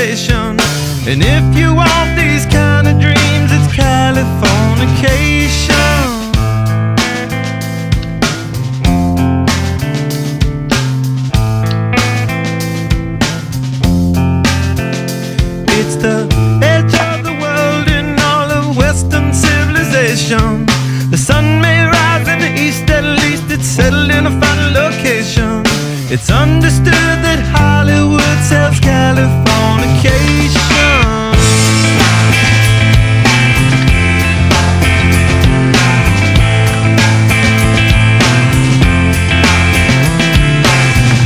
location. And if you want these kind of dreams, it's Californication. It's the edge of the world in all of Western civilization. The sun may rise in the east, at least it's settled in a final location. It's understood that Hollywood sells Californication.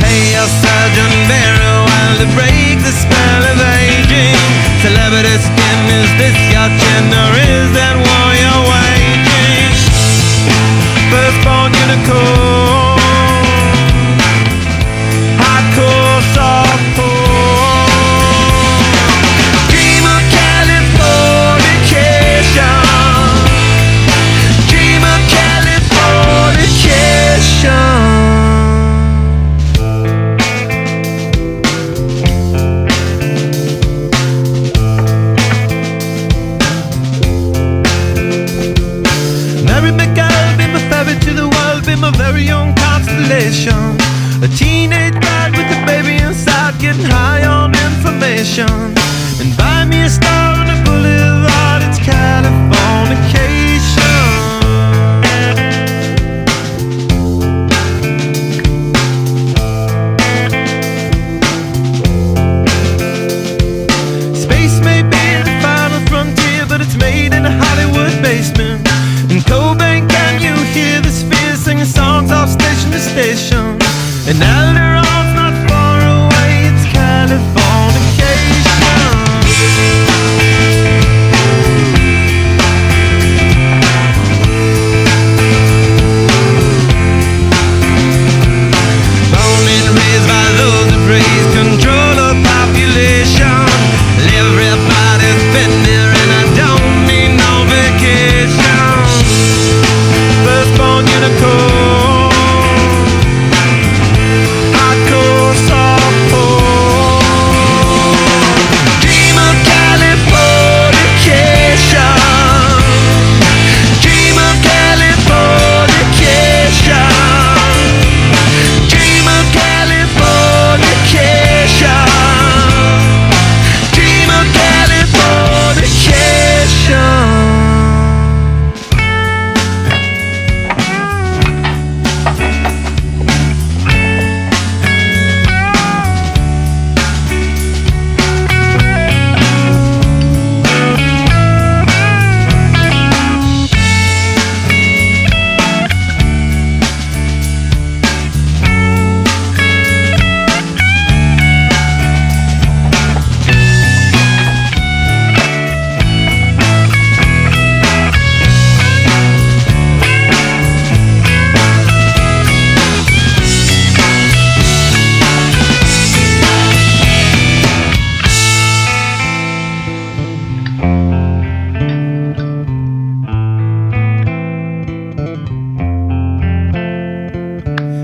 Pay your surgeon very well to break the spell of aging. Celebrity skin, is this your chin, or is that war you're waging? Firstborn unicorn, hardcore softcore. Dream of Californication. Dream of Californication. To the world, be my very own constellation. A teenage bride with a baby inside, getting high on information. And buy me a star on a boulevard, it's Californication. Space may be the final frontier, but it's made in a Hollywood basement. In Cobain, can you hear the spheres singing songs off station to station? And Alderon's not far away, it's Californication. Born and raised by those that praise control of population. Everybody's been there and I don't need no vacation. Firstborn unicorn, hardcore softcore. Dream of Californication. Dream of Californication. Dream of Californication. Dream of Californication.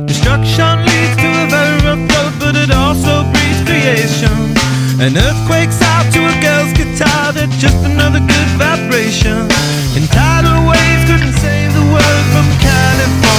Destruction leads to a very rough road, but it also breeds creation. An earthquake's out to a girl's guitar, that's just another good vibration. And tidal waves couldn't save the world from California.